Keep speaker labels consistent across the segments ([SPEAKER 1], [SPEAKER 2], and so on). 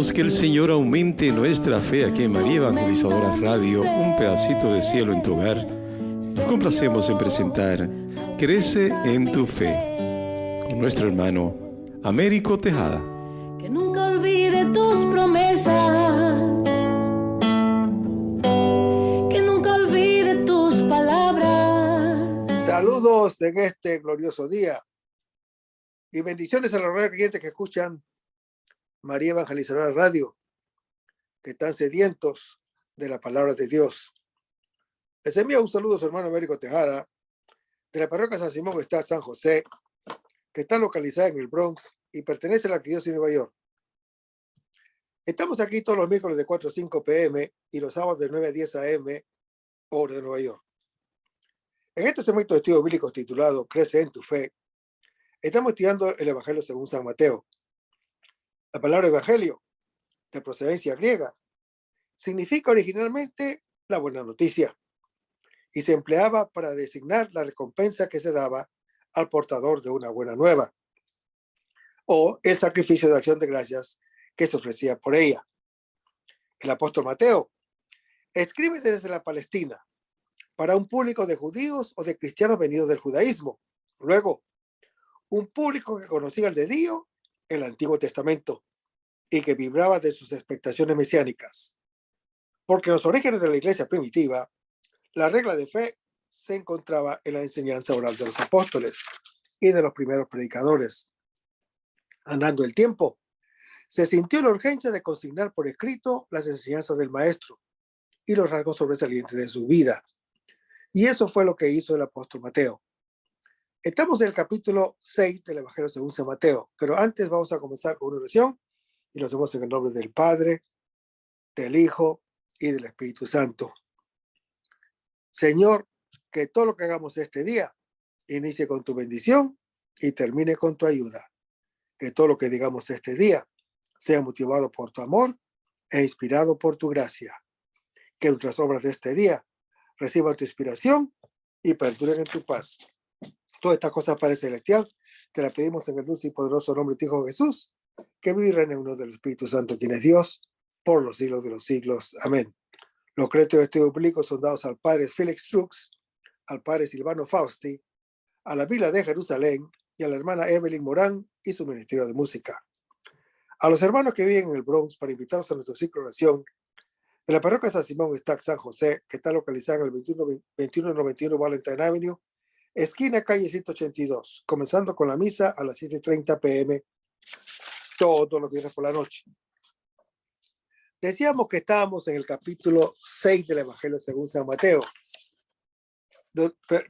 [SPEAKER 1] Dejemos que el Señor aumente nuestra fe aquí en María Evangelizadora Radio, un pedacito de cielo en tu hogar. Nos complacemos en presentar Crece en tu fe con nuestro hermano Américo Tejada.
[SPEAKER 2] Que nunca olvide tus promesas, que nunca olvide tus palabras.
[SPEAKER 3] Saludos en este glorioso día y bendiciones a los creyentes que escuchan María Evangelizadora Radio, que están sedientos de la palabra de Dios. Les envío un saludo a su hermano Américo Tejada, de la parroquia San Simón está San José, que está localizada en el Bronx y pertenece a la Arquidiócesis de Nueva York. Estamos aquí todos los miércoles de 4 a 5 p.m. y los sábados de 9 a 10 a.m. hora de Nueva York. En este segmento de estudios bíblicos titulado Crece en tu fe, estamos estudiando el Evangelio según San Mateo. La palabra evangelio, de procedencia griega, significa originalmente la buena noticia y se empleaba para designar la recompensa que se daba al portador de una buena nueva o el sacrificio de acción de gracias que se ofrecía por ella. El apóstol Mateo escribe desde la Palestina para un público de judíos o de cristianos venidos del judaísmo. Luego, un público que conocía el dedillo el Antiguo Testamento y que vibraba de sus expectaciones mesiánicas. Porque en los orígenes de la iglesia primitiva, la regla de fe se encontraba en la enseñanza oral de los apóstoles y de los primeros predicadores. Andando el tiempo, se sintió la urgencia de consignar por escrito las enseñanzas del maestro y los rasgos sobresalientes de su vida. Y eso fue lo que hizo el apóstol Mateo. Estamos en el capítulo 6 del Evangelio según San Mateo, pero antes vamos a comenzar con una oración y lo hacemos en el nombre del Padre, del Hijo y del Espíritu Santo. Señor, que todo lo que hagamos este día inicie con tu bendición y termine con tu ayuda. Que todo lo que digamos este día sea motivado por tu amor e inspirado por tu gracia. Que nuestras obras de este día reciban tu inspiración y perduren en tu paz. Todas estas cosas, Padre Celestial, te las pedimos en el dulce y poderoso nombre de tu Hijo Jesús, que vive y reina en uno del Espíritu Santo, quien es Dios, por los siglos de los siglos. Amén. Los créditos de estudio público son dados al Padre Félix Trux, al Padre Silvano Fausti, a la Vila de Jerusalén y a la hermana Evelyn Morán y su Ministerio de Música. A los hermanos que viven en el Bronx, para invitarlos a nuestro ciclo de oración, de la parroquia San Simón está San José, que está localizada en el 2191 Valentine Avenue, esquina calle 182, comenzando con la misa a las 7:30 p.m. todos los viernes por la noche. Decíamos que estábamos en el capítulo 6 del Evangelio según San Mateo.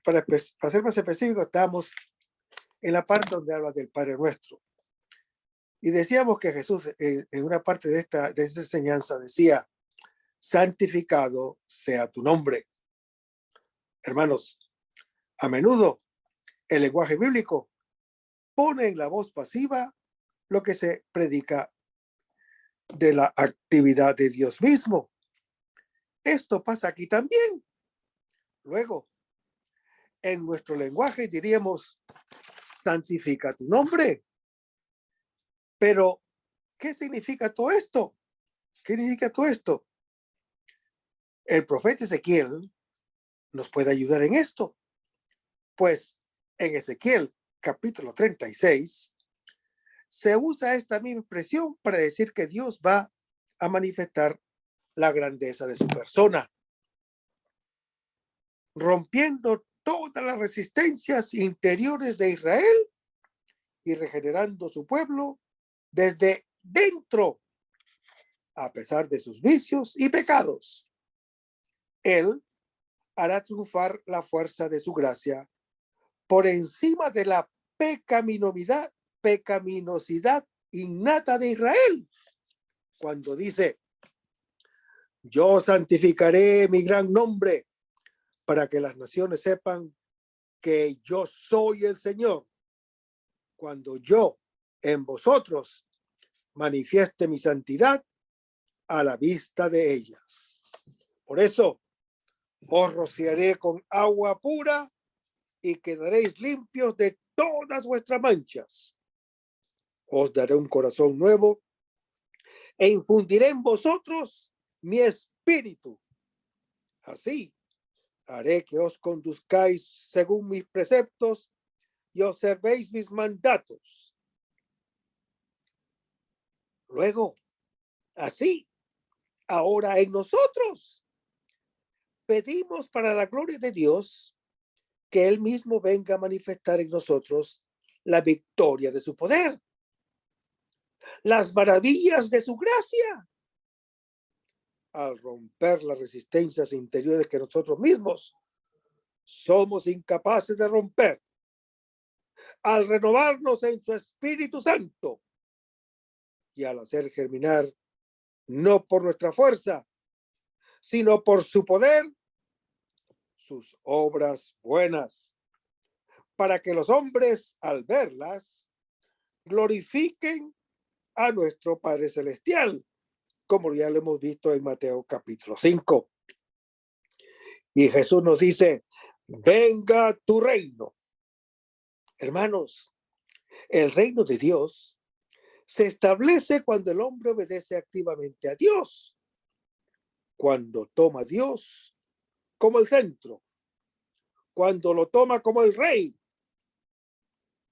[SPEAKER 3] Para ser más específico, estamos en la parte donde habla del Padre Nuestro. Y decíamos que Jesús, en una parte de esta enseñanza, decía: santificado sea tu nombre. Hermanos, a menudo el lenguaje bíblico pone en la voz pasiva lo que se predica de la actividad de Dios mismo. Esto pasa aquí también. Luego, en nuestro lenguaje diríamos: santifica tu nombre. Pero, ¿qué significa todo esto? ¿Qué significa todo esto? El profeta Ezequiel nos puede ayudar en esto. Pues en Ezequiel capítulo 36 se usa esta misma expresión para decir que Dios va a manifestar la grandeza de su persona, rompiendo todas las resistencias interiores de Israel y regenerando su pueblo desde dentro, a pesar de sus vicios y pecados. Él hará triunfar la fuerza de su gracia por encima de la pecaminosidad innata de Israel, cuando dice: yo santificaré mi gran nombre para que las naciones sepan que yo soy el Señor, cuando yo en vosotros manifieste mi santidad a la vista de ellas. Por eso os rociaré con agua pura y quedaréis limpios de todas vuestras manchas. Os daré un corazón nuevo e infundiré en vosotros mi espíritu. Así haré que os conduzcáis según mis preceptos y observéis mis mandatos. Luego, así, ahora en nosotros, pedimos para la gloria de Dios que Él mismo venga a manifestar en nosotros la victoria de su poder, las maravillas de su gracia, al romper las resistencias interiores que nosotros mismos somos incapaces de romper, al renovarnos en su Espíritu Santo y al hacer germinar, no por nuestra fuerza, sino por su poder, sus obras buenas, para que los hombres, al verlas, glorifiquen a nuestro Padre Celestial, como ya lo hemos visto en Mateo capítulo 5. Y Jesús nos dice, venga tu reino. Hermanos, el reino de Dios se establece cuando el hombre obedece activamente a Dios, cuando toma a Dios como el centro, cuando lo toma como el rey,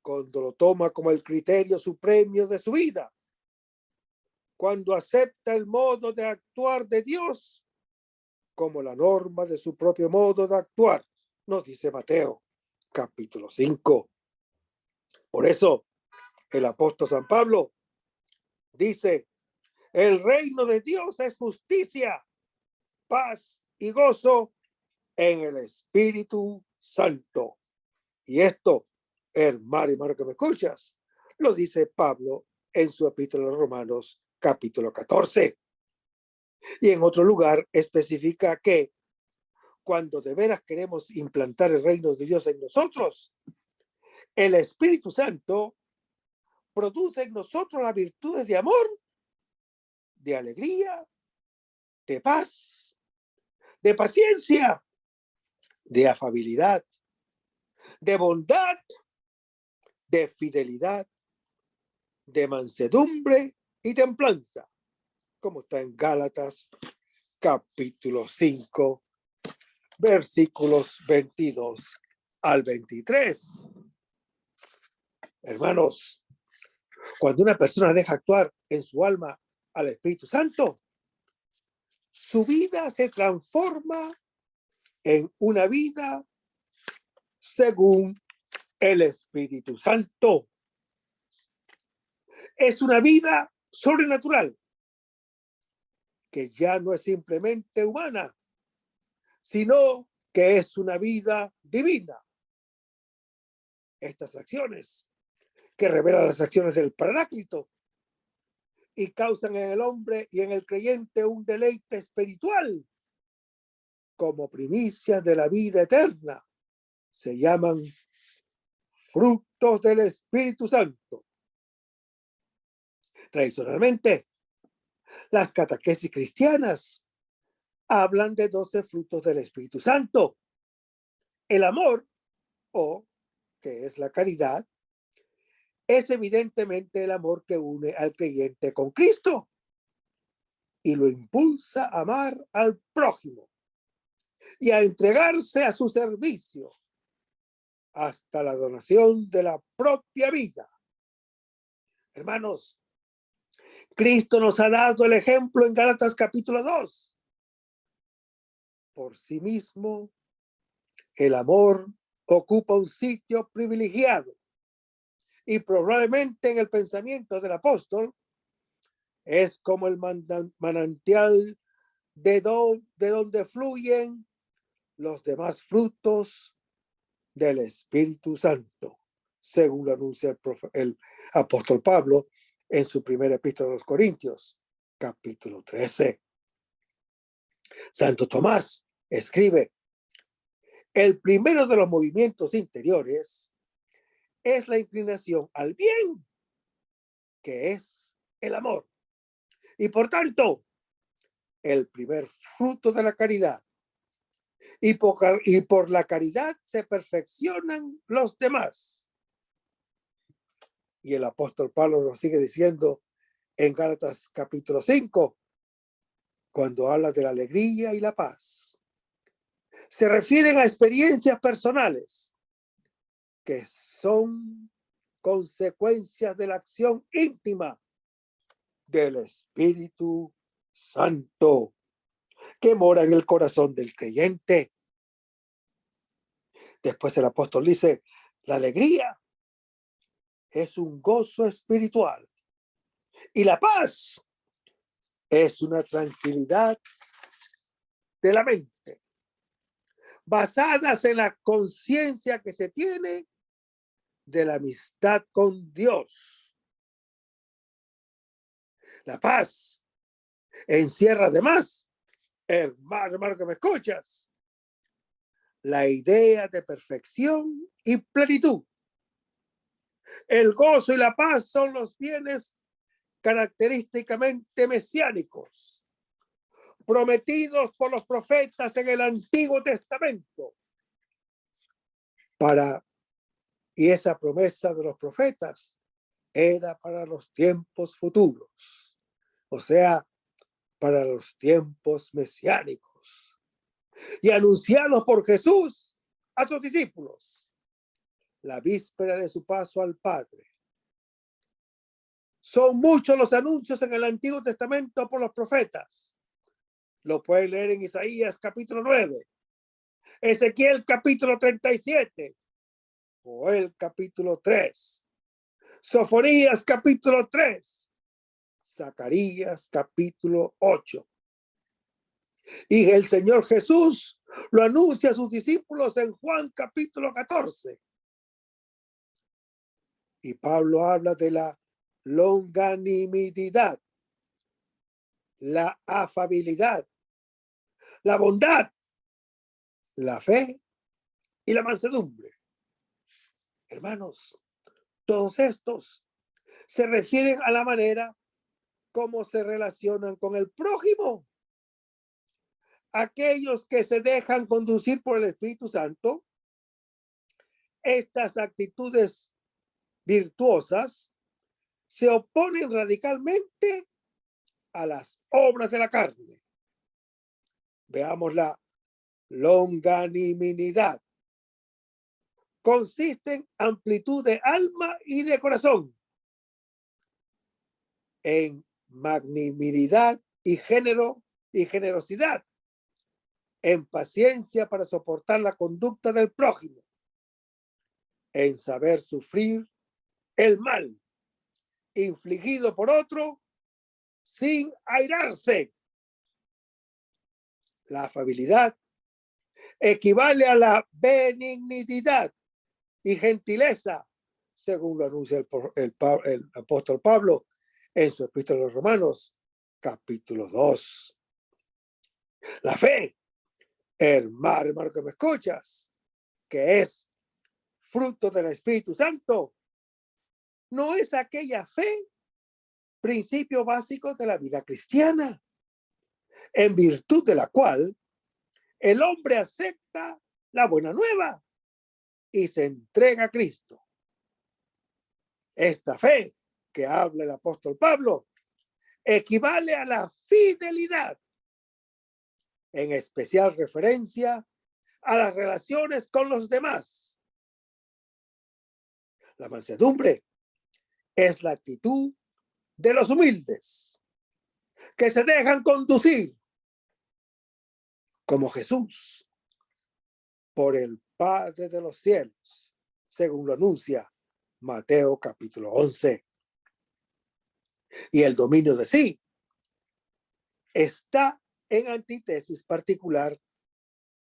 [SPEAKER 3] cuando lo toma como el criterio supremo de su vida, cuando acepta el modo de actuar de Dios como la norma de su propio modo de actuar, nos dice Mateo capítulo 5. Por eso el apóstol San Pablo dice, el reino de Dios es justicia, paz y gozo en el Espíritu Santo. Y esto, hermano que me escuchas, lo dice Pablo en su epístola a los Romanos capítulo 14. Y en otro lugar especifica que cuando de veras queremos implantar el reino de Dios en nosotros, el Espíritu Santo produce en nosotros las virtudes de amor, de alegría, de paz, de paciencia, de afabilidad, de bondad, de fidelidad, de mansedumbre y templanza, como está en Gálatas capítulo 5, versículos 22 al 23. Hermanos, cuando una persona deja actuar en su alma al Espíritu Santo, su vida se transforma en una vida según el Espíritu Santo. Es una vida sobrenatural que ya no es simplemente humana, sino que es una vida divina. Estas acciones que revelan las acciones del Paráclito y causan en el hombre y en el creyente un deleite espiritual como primicia de la vida eterna, se llaman frutos del Espíritu Santo. Tradicionalmente, las catequesis cristianas hablan de 12 frutos del Espíritu Santo. El amor, o que es la caridad, es evidentemente el amor que une al creyente con Cristo y lo impulsa a amar al prójimo y a entregarse a su servicio hasta la donación de la propia vida. Hermanos, Cristo nos ha dado el ejemplo en Gálatas capítulo 2. Por sí mismo, el amor ocupa un sitio privilegiado y probablemente en el pensamiento del apóstol es como el manantial de donde fluyen los demás frutos del Espíritu Santo, según lo anuncia el apóstol Pablo en su primera epístola a los Corintios, capítulo 13. Santo Tomás escribe, el primero de los movimientos interiores es la inclinación al bien, que es el amor. Y por tanto, el primer fruto de la caridad. Y por la caridad se perfeccionan los demás. Y el apóstol Pablo nos sigue diciendo en Gálatas capítulo 5, cuando habla de la alegría y la paz. Se refieren a experiencias personales que son consecuencias de la acción íntima del Espíritu Santo que mora en el corazón del creyente. Después el apóstol dice, la alegría es un gozo espiritual y la paz es una tranquilidad de la mente, basadas en la conciencia que se tiene de la amistad con Dios. La paz encierra además, hermano que me escuchas, la idea de perfección y plenitud. El gozo y la paz son los bienes característicamente mesiánicos, prometidos por los profetas en el Antiguo Testamento. Y esa promesa de los profetas era para los tiempos futuros, o sea, para los tiempos mesiánicos, y anunciados por Jesús a sus discípulos la víspera de su paso al Padre. Son muchos los anuncios en el Antiguo Testamento por los profetas. Lo pueden leer en Isaías capítulo 9, Ezequiel capítulo 37, Joel capítulo 3, Sofonías capítulo 3, Zacarías capítulo 8. Y el Señor Jesús lo anuncia a sus discípulos en Juan capítulo 14. Y Pablo habla de la longanimidad, la afabilidad, la bondad, la fe y la mansedumbre. Hermanos, todos estos se refieren a la manera como se relacionan con el prójimo. Aquellos que se dejan conducir por el Espíritu Santo, estas actitudes virtuosas se oponen radicalmente a las obras de la carne. Veamos la longanimidad. Consiste en amplitud de alma y de corazón, en magnanimidad y generosidad, en paciencia para soportar la conducta del prójimo, en saber sufrir el mal infligido por otro sin airarse. La afabilidad equivale a la benignidad y gentileza, según lo anuncia el apóstol Pablo en su epístola a los Romanos, capítulo 2. La fe, hermano que me escuchas, que es fruto del Espíritu Santo, no es aquella fe, principio básico de la vida cristiana, en virtud de la cual el hombre acepta la buena nueva y se entrega a Cristo. Esta fe que habla el apóstol Pablo equivale a la fidelidad, en especial referencia a las relaciones con los demás. La mansedumbre es la actitud de los humildes que se dejan conducir como Jesús por el Padre de los cielos, según lo anuncia Mateo capítulo 11. Y el dominio de sí está en antítesis particular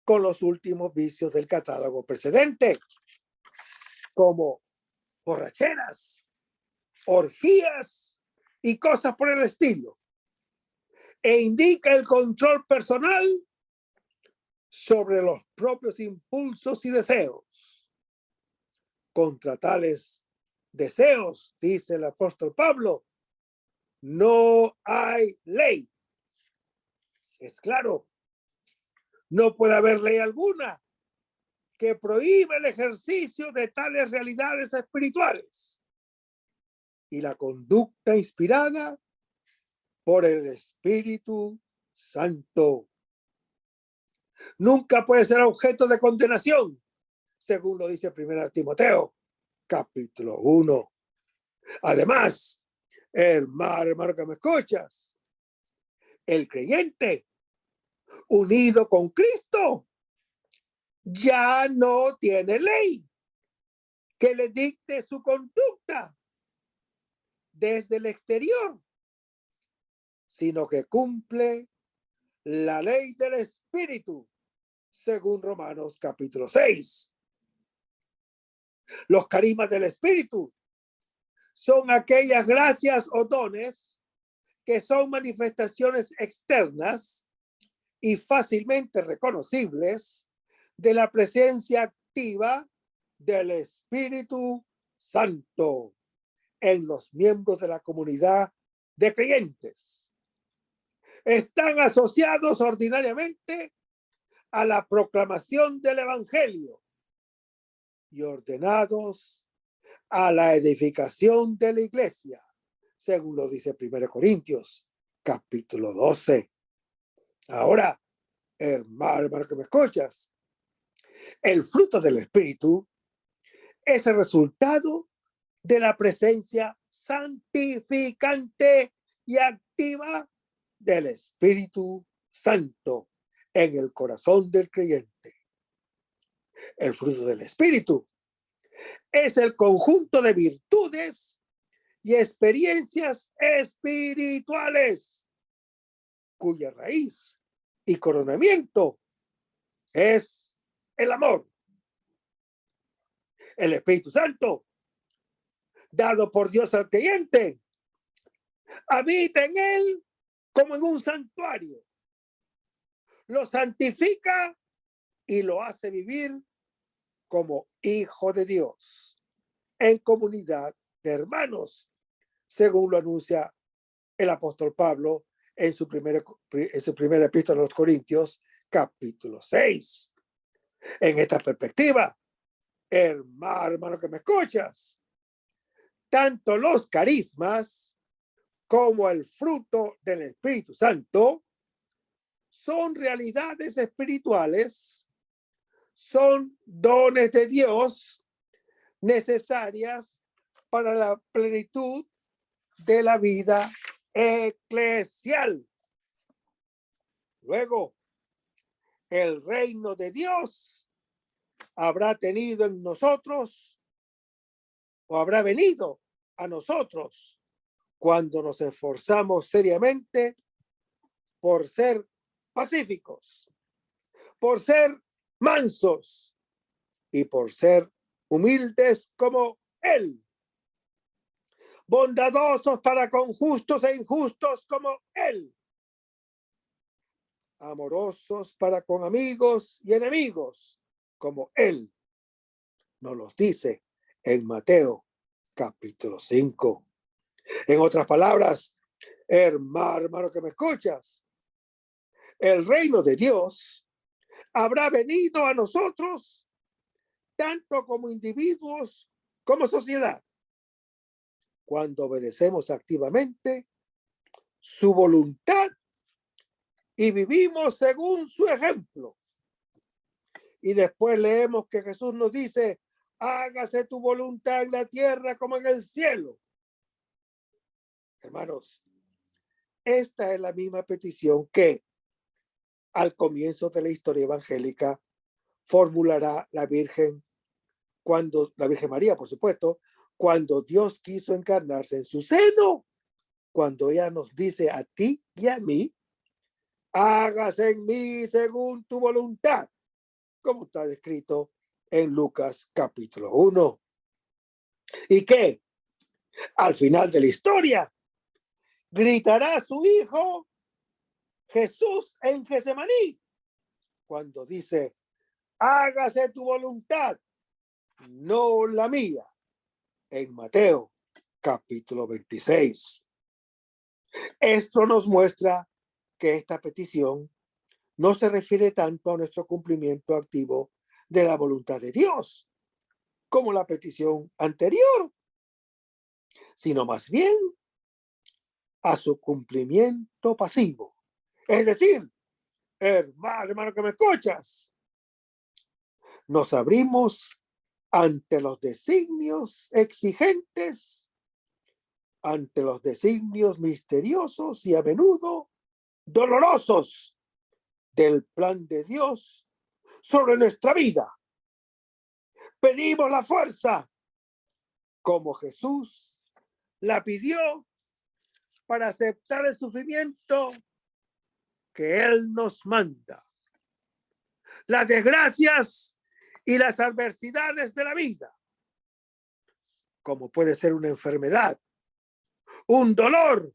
[SPEAKER 3] con los últimos vicios del catálogo precedente, como borracheras, orgías y cosas por el estilo, e indica el control personal sobre los propios impulsos y deseos. Contra tales deseos, dice el apóstol Pablo, no hay ley. Es claro, no puede haber ley alguna que prohíba el ejercicio de tales realidades espirituales. Y la conducta inspirada por el Espíritu Santo. Nunca puede ser objeto de condenación, según lo dice 1 Timoteo, capítulo 1. Además, hermano que me escuchas, el creyente unido con Cristo ya no tiene ley que le dicte su conducta desde el exterior, sino que cumple la ley del Espíritu, según Romanos capítulo 6. Los carismas del Espíritu son aquellas gracias o dones que son manifestaciones externas y fácilmente reconocibles de la presencia activa del Espíritu Santo en los miembros de la comunidad de creyentes. Están asociados ordinariamente a la proclamación del Evangelio y ordenados a la edificación de la iglesia, según lo dice 1 Corintios, capítulo 12. Ahora, hermano que me escuchas, el fruto del Espíritu es el resultado de la presencia santificante y activa del Espíritu Santo en el corazón del creyente. El fruto del Espíritu es el conjunto de virtudes y experiencias espirituales cuya raíz y coronamiento es el amor. El Espíritu Santo, dado por Dios al creyente, habita en él como en un santuario. Lo santifica y lo hace vivir como hijo de Dios en comunidad de hermanos, según lo anuncia el apóstol Pablo en su primera epístola a los Corintios, capítulo 6. En esta perspectiva, hermano que me escuchas, tanto los carismas como el fruto del Espíritu Santo son realidades espirituales, son dones de Dios necesarias para la plenitud de la vida eclesial. Luego, el reino de Dios habrá tenido en nosotros o habrá venido a nosotros cuando nos esforzamos seriamente por ser pacíficos, por ser mansos y por ser humildes como Él, bondadosos para con justos e injustos como Él, amorosos para con amigos y enemigos como Él nos los dice en Mateo capítulo 5. En otras palabras, hermano que me escuchas, el reino de Dios habrá venido a nosotros tanto como individuos como sociedad cuando obedecemos activamente su voluntad y vivimos según su ejemplo. Y después leemos que Jesús nos dice: hágase tu voluntad en la tierra como en el cielo. Hermanos, esta es la misma petición que al comienzo de la historia evangélica formulará la Virgen María, por supuesto, cuando Dios quiso encarnarse en su seno, cuando ella nos dice a ti y a mí: hágase en mí según tu voluntad, como está descrito en Lucas capítulo 1. Y que al final de la historia gritará su hijo Jesús en Getsemaní cuando dice: hágase tu voluntad, no la mía, en Mateo capítulo 26. Esto nos muestra que esta petición no se refiere tanto a nuestro cumplimiento activo de la voluntad de Dios como la petición anterior, sino más bien a su cumplimiento pasivo. Es decir, hermano que me escuchas, nos abrimos ante los designios exigentes, ante los designios misteriosos y a menudo dolorosos del plan de Dios sobre nuestra vida. Pedimos la fuerza como Jesús la pidió para aceptar el sufrimiento que Él nos manda. Las desgracias y las adversidades de la vida, como puede ser una enfermedad, un dolor,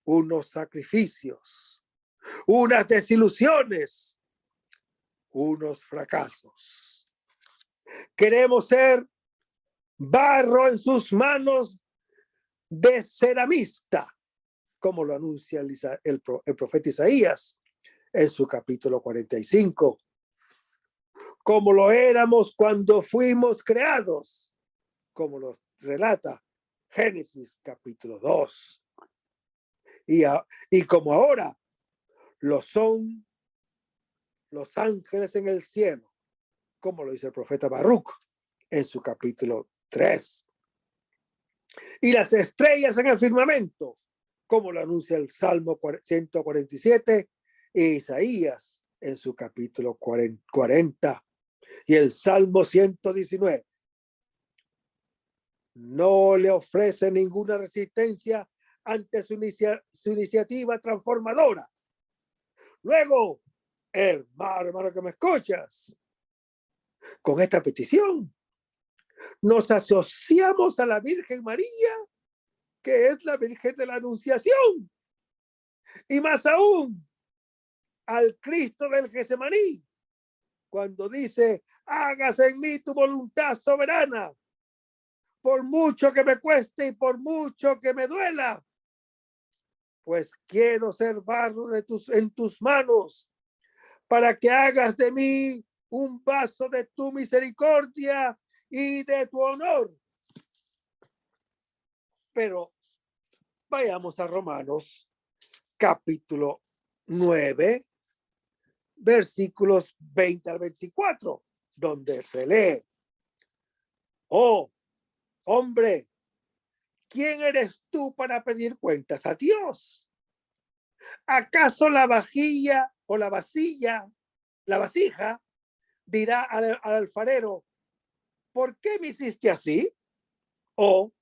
[SPEAKER 3] unos sacrificios, unas desilusiones, unos fracasos. Queremos ser barro en sus manos de ceramista, como lo anuncia el profeta Isaías en su capítulo 45, como lo éramos cuando fuimos creados, como lo relata Génesis capítulo 2, y como ahora lo son los ángeles en el cielo, como lo dice el profeta Baruch en su capítulo 3, y las estrellas en el firmamento, como lo anuncia el Salmo 147 e Isaías en su capítulo 40 y el Salmo 119. No le ofrece ninguna resistencia ante su iniciativa transformadora. Luego, hermano que me escuchas, con esta petición nos asociamos a la Virgen María, que es la Virgen de la Anunciación, y más aún al Cristo del Getsemaní, cuando dice: hágase en mí tu voluntad soberana, por mucho que me cueste y por mucho que me duela, pues quiero ser barro en tus manos, para que hagas de mí un vaso de tu misericordia y de tu honor. Pero vayamos a Romanos capítulo 9, versículos 20 al 24, donde se lee: oh, hombre, ¿quién eres tú para pedir cuentas a Dios? ¿Acaso la vajilla o la vasija dirá al alfarero: ¿por qué me hiciste así? ¿O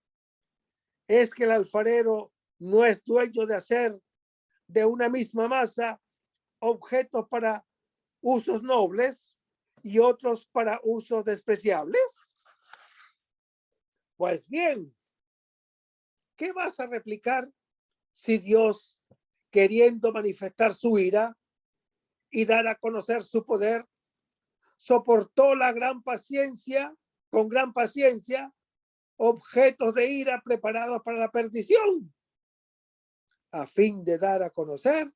[SPEAKER 3] es que el alfarero no es dueño de hacer de una misma masa objetos para usos nobles y otros para usos despreciables? Pues bien, ¿qué vas a replicar si Dios, queriendo manifestar su ira y dar a conocer su poder, soportó con gran paciencia, objetos de ira preparados para la perdición, a fin de dar a conocer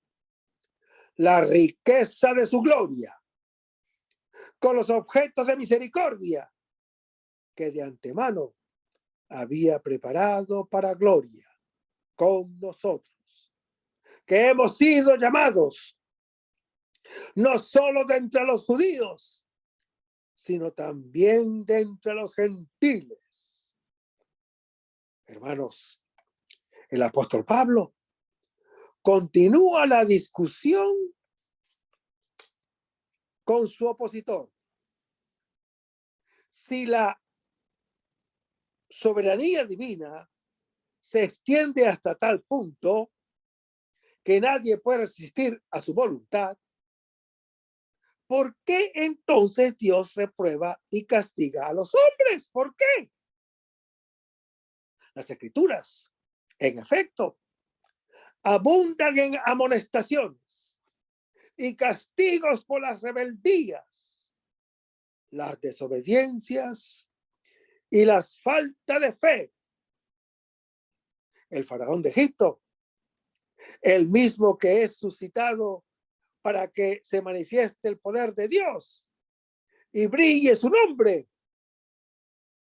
[SPEAKER 3] la riqueza de su gloria con los objetos de misericordia que de antemano había preparado para gloria con nosotros, que hemos sido llamados no solo de entre los judíos, sino también de entre los gentiles. Hermanos, el apóstol Pablo continúa la discusión con su opositor. Si la soberanía divina se extiende hasta tal punto que nadie puede resistir a su voluntad, ¿por qué entonces Dios reprueba y castiga a los hombres? ¿Por qué? Las Escrituras, en efecto, abundan en amonestaciones y castigos por las rebeldías, las desobediencias y las faltas de fe. El faraón de Egipto, el mismo que es suscitado para que se manifieste el poder de Dios y brille su nombre,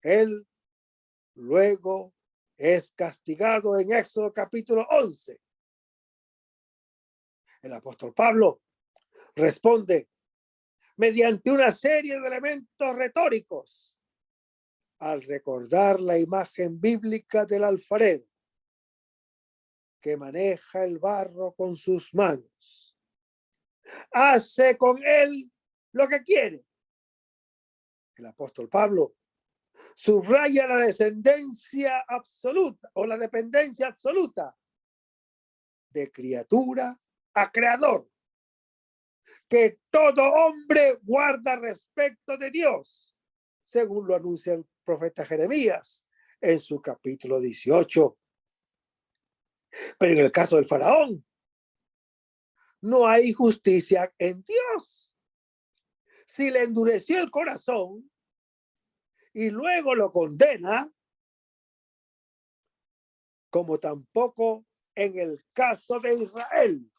[SPEAKER 3] él luego es castigado en Éxodo capítulo 11. El apóstol Pablo responde mediante una serie de elementos retóricos al recordar la imagen bíblica del alfarero que maneja el barro con sus manos. Hace con él lo que quiere. El apóstol Pablo subraya la descendencia absoluta o la dependencia absoluta de criatura a creador que todo hombre guarda respecto de Dios, según lo anuncia el profeta Jeremías en su capítulo 18. Pero en el caso del faraón, no hay justicia en Dios. Si le endureció el corazón y luego lo condena, como tampoco en el caso de Israel,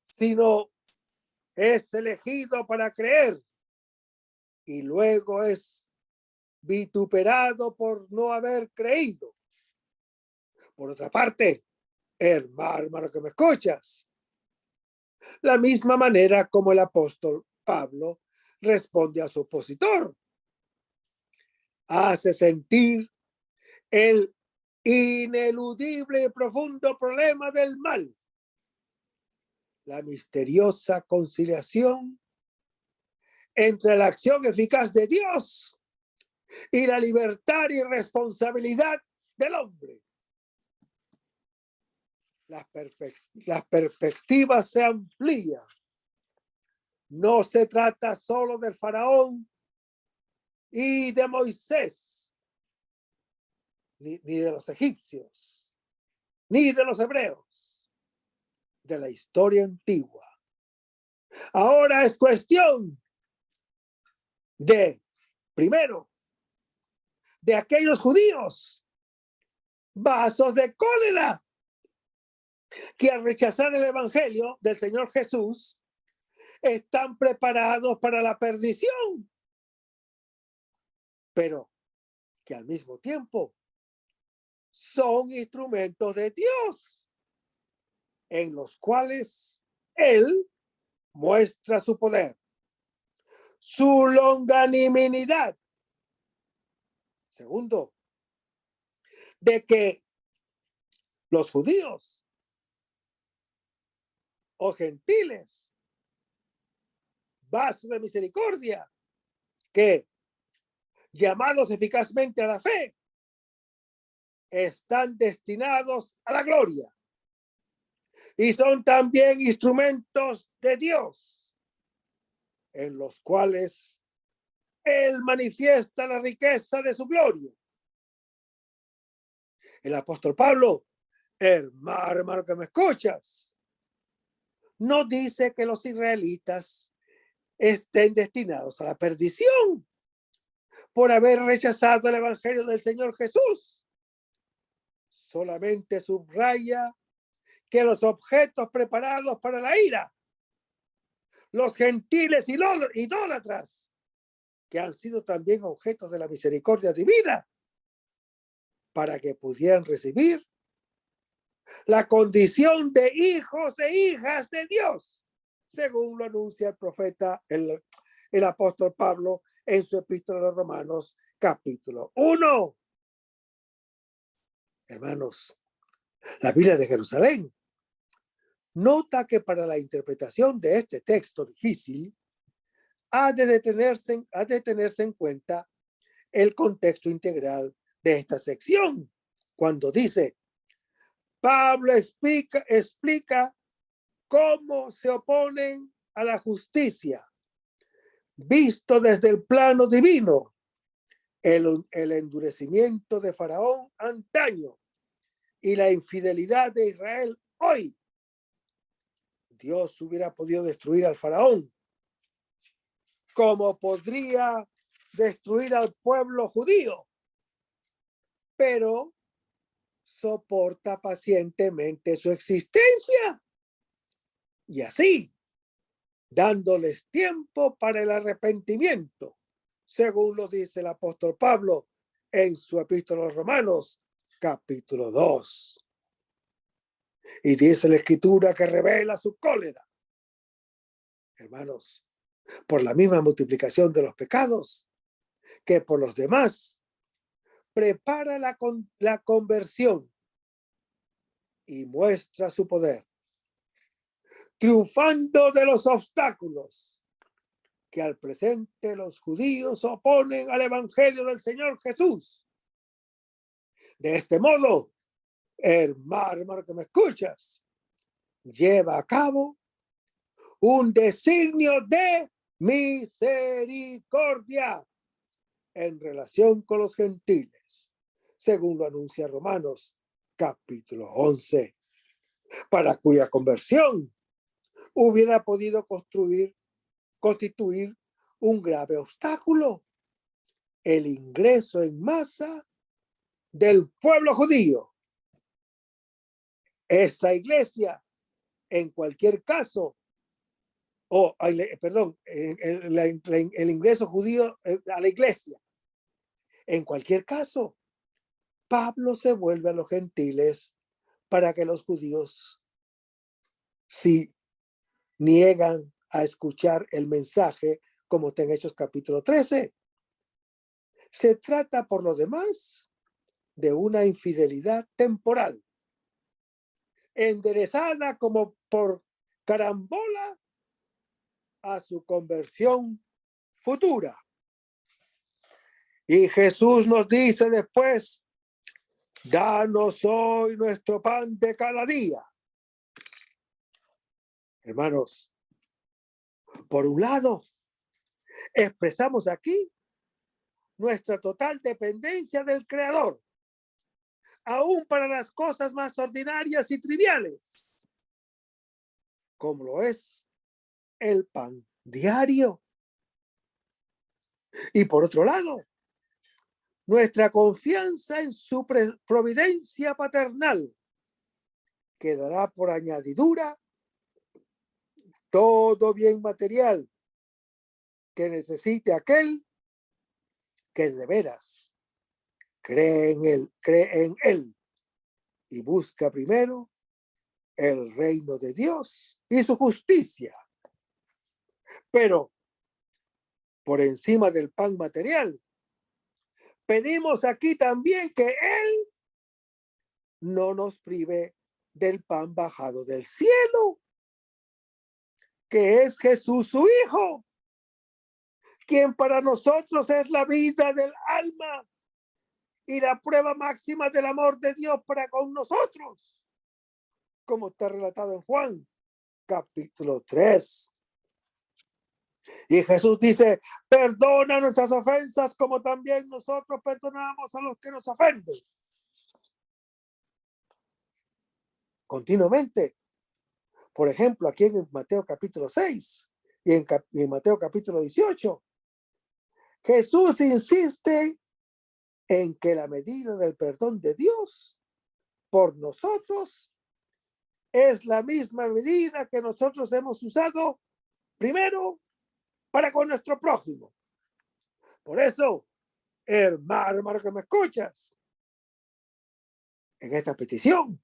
[SPEAKER 3] sino es elegido para creer y luego es vituperado por no haber creído. Por otra parte, hermano que me escuchas, la misma manera como el apóstol Pablo responde a su opositor, hace sentir el ineludible y profundo problema del mal, la misteriosa conciliación entre la acción eficaz de Dios y la libertad y responsabilidad del hombre. Las perspectivas se amplían. No se trata solo del faraón y de Moisés, ni de los egipcios, ni de los hebreos, de la historia antigua. Ahora es cuestión de, primero, de aquellos judíos vasos de cólera que al rechazar el evangelio del Señor Jesús están preparados para la perdición, pero que al mismo tiempo son instrumentos de Dios en los cuales Él muestra su poder, su longanimidad. Segundo, de que los judíos o gentiles, vasos de misericordia, que llamados eficazmente a la fe, están destinados a la gloria y son también instrumentos de Dios en los cuales Él manifiesta la riqueza de su gloria. El apóstol Pablo, hermano que me escuchas, no dice que los israelitas estén destinados a la perdición por haber rechazado el evangelio del Señor Jesús. Solamente subraya que los objetos preparados para la ira, los gentiles y los idólatras, que han sido también objetos de la misericordia divina, para que pudieran recibir la condición de hijos e hijas de Dios, según lo anuncia el profeta, el apóstol Pablo, en su epístola a los Romanos, capítulo 1. Hermanos, la Biblia de Jerusalén nota que para la interpretación de este texto difícil ha de tenerse en cuenta el contexto integral de esta sección, cuando dice, Pablo explica cómo se oponen a la justicia, visto desde el plano divino, el endurecimiento de Faraón antaño y la infidelidad de Israel hoy. Dios hubiera podido destruir al Faraón, como podría destruir al pueblo judío, pero soporta pacientemente su existencia y así dándoles tiempo para el arrepentimiento, según lo dice el apóstol Pablo en su epístola a los Romanos, capítulo 2. Y dice la Escritura que revela su cólera, hermanos, por la misma multiplicación de los pecados que por los demás, prepara la conversión y muestra su poder, triunfando de los obstáculos que al presente los judíos oponen al evangelio del Señor Jesús. De este modo, hermano que me escuchas, lleva a cabo un designio de misericordia en relación con los gentiles, según lo anuncia Romanos capítulo 11, para cuya conversión hubiera podido constituir un grave obstáculo: el ingreso en masa del pueblo judío. Esa iglesia, en cualquier caso, el ingreso judío a la iglesia, en cualquier caso, Pablo se vuelve a los gentiles para que los judíos, si niegan a escuchar el mensaje, como está en Hechos capítulo 13. Se trata, por lo demás, de una infidelidad temporal, enderezada como por carambola a su conversión futura. Y Jesús nos dice después: danos hoy nuestro pan de cada día. Hermanos, por un lado, expresamos aquí nuestra total dependencia del Creador, aún para las cosas más ordinarias y triviales, como lo es el pan diario. Y por otro lado, nuestra confianza en su providencia paternal, que dará por añadidura todo bien material que necesite aquel que de veras cree en él y busca primero el reino de Dios y su justicia. Pero por encima del pan material, pedimos aquí también que Él no nos prive del pan bajado del cielo, que es Jesús su Hijo, quien para nosotros es la vida del alma y la prueba máxima del amor de Dios para con nosotros, como está relatado en Juan capítulo 3. Y Jesús dice: perdona nuestras ofensas como también nosotros perdonamos a los que nos ofenden. Continuamente. Por ejemplo, aquí en Mateo capítulo 6 y en Mateo capítulo 18, Jesús insiste en que la medida del perdón de Dios por nosotros es la misma medida que nosotros hemos usado primero para con nuestro prójimo. Por eso, hermano que me escuchas, en esta petición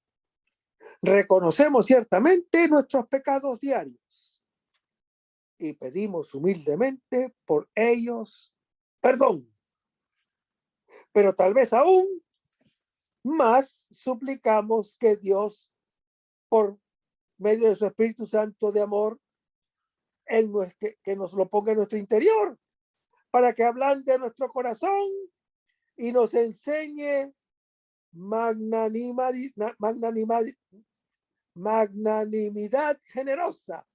[SPEAKER 3] reconocemos ciertamente nuestros pecados diarios y pedimos humildemente por ellos perdón. Pero tal vez aún más suplicamos que Dios, por medio de su Espíritu Santo de amor, que nos lo ponga en nuestro interior, para que ablande nuestro corazón y nos enseñe magnanimidad generosa,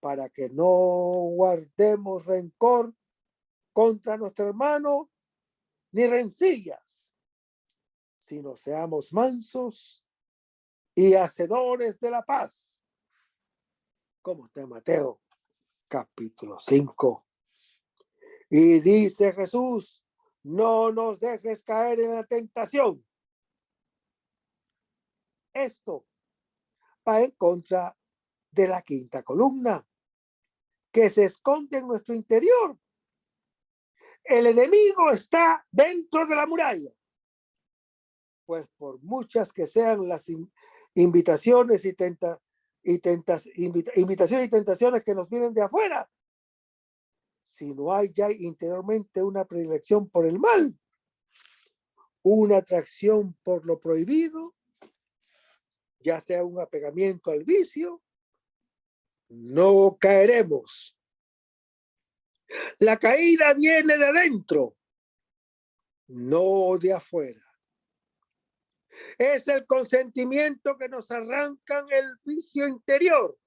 [SPEAKER 3] para que no guardemos rencor contra nuestro hermano ni rencillas, sino seamos mansos y hacedores de la paz, como está en Mateo capítulo 5. Y dice Jesús: no nos dejes caer en la tentación. Esto va en contra de la quinta columna, que se esconde en nuestro interior. El enemigo está dentro de la muralla pues por muchas que sean las invitaciones y invitaciones y tentaciones que nos vienen de afuera, si no hay ya interiormente una predilección por el mal, una atracción por lo prohibido, ya sea un apegamiento al vicio, no caeremos. La caída viene de adentro, no de afuera. Es el consentimiento que nos arrancan el vicio interior,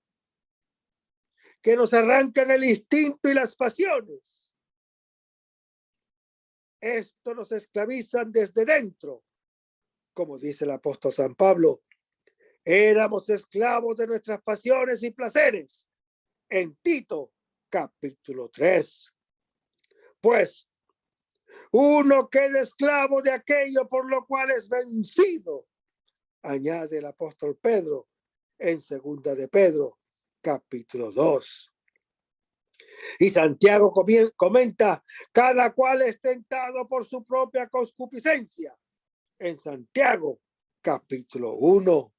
[SPEAKER 3] que nos arrancan el instinto y las pasiones. Esto nos esclavizan desde dentro. Como dice el apóstol San Pablo, éramos esclavos de nuestras pasiones y placeres. En Tito, capítulo 3. Pues, uno queda esclavo de aquello por lo cual es vencido, añade el apóstol Pedro en segunda de Pedro, capítulo 2. Y Santiago comenta, cada cual es tentado por su propia concupiscencia, en Santiago, capítulo 1.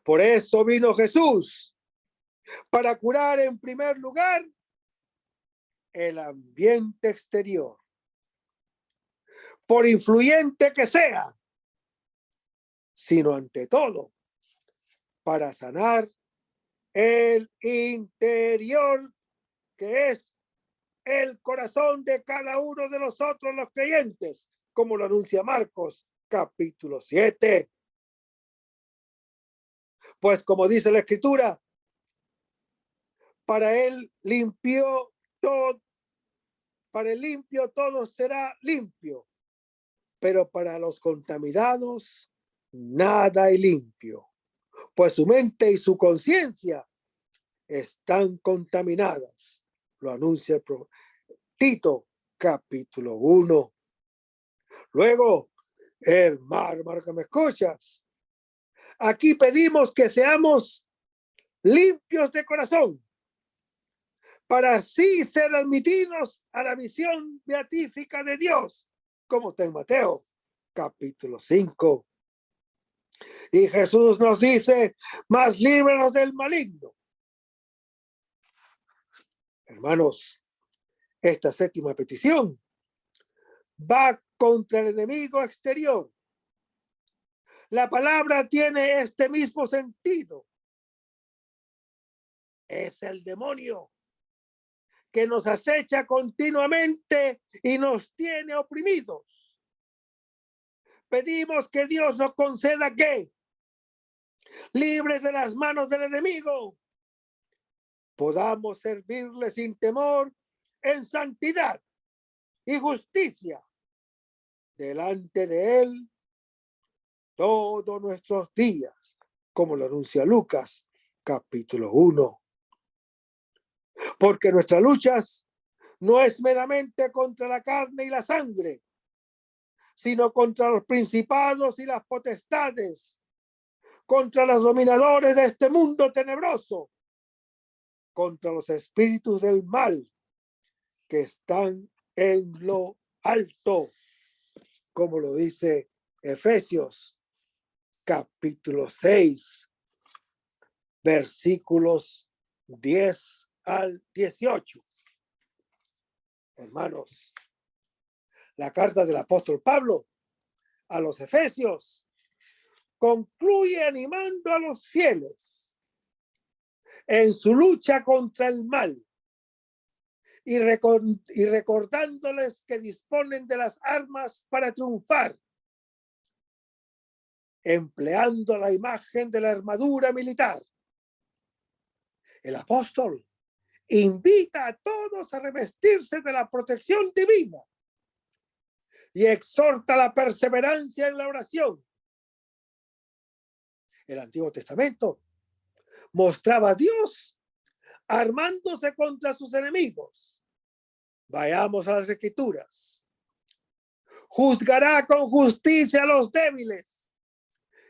[SPEAKER 3] Por eso vino Jesús, para curar en primer lugar el ambiente exterior, por influyente que sea, sino ante todo para sanar el interior, que es el corazón de cada uno de nosotros los creyentes, como lo anuncia Marcos, capítulo 7. Pues como dice la Escritura, para el limpio todo será limpio, pero para los contaminados nada hay limpio, pues su mente y su conciencia están contaminadas. Lo anuncia el Tito, capítulo 1. Luego, hermano que me escuchas, aquí pedimos que seamos limpios de corazón, para así ser admitidos a la visión beatífica de Dios, como está en Mateo, capítulo 5. Y Jesús nos dice, mas líbranos del maligno. Hermanos, esta séptima petición va contra el enemigo exterior. La palabra tiene este mismo sentido. Es el demonio que nos acecha continuamente y nos tiene oprimidos. Pedimos que Dios nos conceda que, libres de las manos del enemigo, podamos servirle sin temor, en santidad y justicia delante de él todos nuestros días, como lo anuncia Lucas, capítulo 1. Porque nuestras luchas no es meramente contra la carne y la sangre, sino contra los principados y las potestades, contra los dominadores de este mundo tenebroso, contra los espíritus del mal que están en lo alto, como lo dice Efesios, capítulo 6, versículos 10 al 18. Hermanos, la carta del apóstol Pablo a los Efesios concluye animando a los fieles en su lucha contra el mal y recordándoles que disponen de las armas para triunfar, empleando la imagen de la armadura militar. El apóstol invita a todos a revestirse de la protección divina y exhorta la perseverancia en la oración. El Antiguo Testamento mostraba a Dios armándose contra sus enemigos. Vayamos a las Escrituras. Juzgará con justicia a los débiles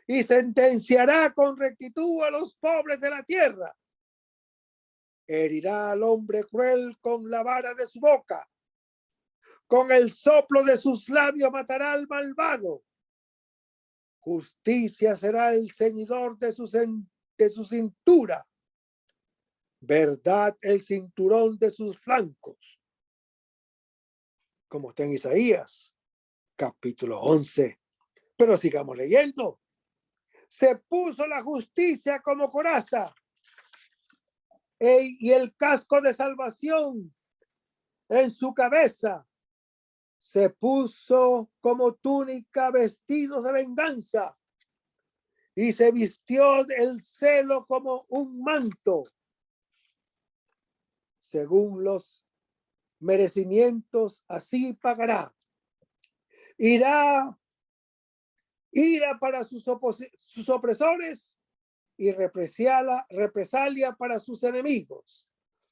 [SPEAKER 3] y sentenciará con rectitud a los pobres de la tierra. Herirá al hombre cruel con la vara de su boca. Con el soplo de sus labios matará al malvado. Justicia será el ceñidor de su cintura. Verdad el cinturón de sus flancos. Como está en Isaías, capítulo 11. Pero sigamos leyendo. Se puso la justicia como coraza y el casco de salvación en su cabeza. Se puso como túnica vestido de venganza y se vistió el celo como un manto, según los merecimientos, así pagará. Ira para sus opresores y represalia para sus enemigos,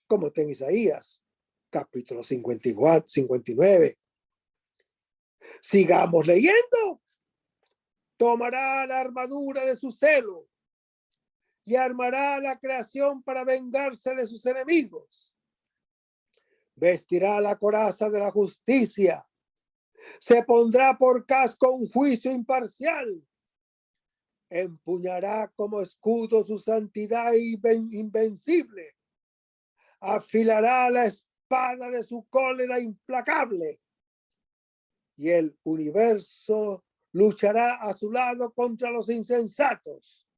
[SPEAKER 3] como está en Isaías, capítulo 59. Sigamos leyendo. Tomará la armadura de su celo y armará la creación para vengarse de sus enemigos. Vestirá la coraza de la justicia. Se pondrá por casco un juicio imparcial. Empuñará como escudo su santidad invencible. Afilará la espada de su cólera implacable. Y el universo luchará a su lado contra los insensatos.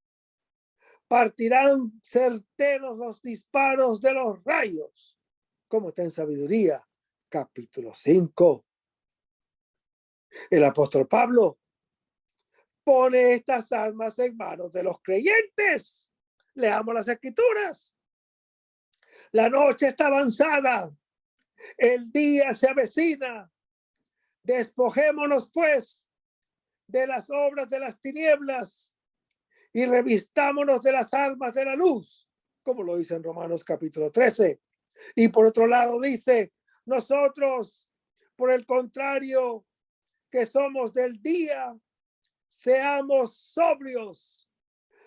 [SPEAKER 3] Partirán certeros los disparos de los rayos, como está en Sabiduría, capítulo 5. El apóstol Pablo pone estas armas en manos de los creyentes. Leamos las escrituras. La noche está avanzada, el día se avecina. Despojémonos pues de las obras de las tinieblas y revistámonos de las armas de la luz, como lo dice en Romanos capítulo 13. Y por otro lado dice, nosotros, por el contrario, que somos del día, seamos sobrios,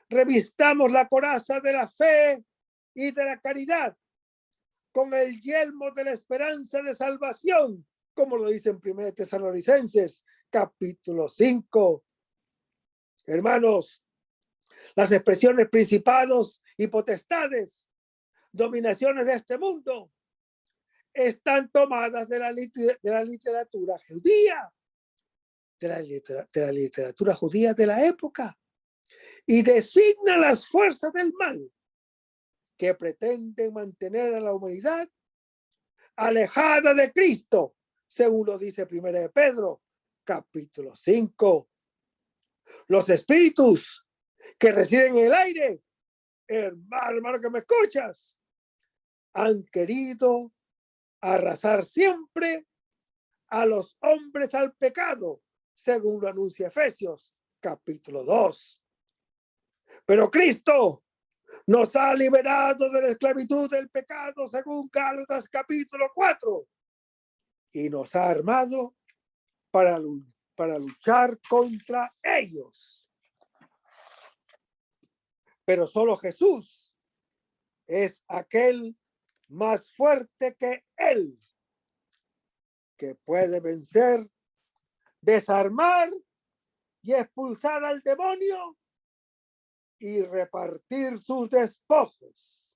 [SPEAKER 3] revistamos la coraza de la fe y de la caridad, con el yelmo de la esperanza de salvación, como lo dice en 1 Tesalonicenses, capítulo 5. Hermanos, las expresiones principados y potestades, dominaciones de este mundo, están tomadas de la literatura judía, de la literatura judía de la época, y designan las fuerzas del mal que pretenden mantener a la humanidad alejada de Cristo, según lo dice 1 de Pedro, capítulo 5. Los espíritus que residen en el aire, hermano que me escuchas, han querido arrasar siempre a los hombres al pecado, según lo anuncia Efesios, capítulo 2. Pero Cristo nos ha liberado de la esclavitud del pecado, según Gálatas, capítulo 4. Y nos ha armado para luchar contra ellos. Pero solo Jesús es aquel más fuerte que él, que puede vencer, desarmar y expulsar al demonio y repartir sus despojos.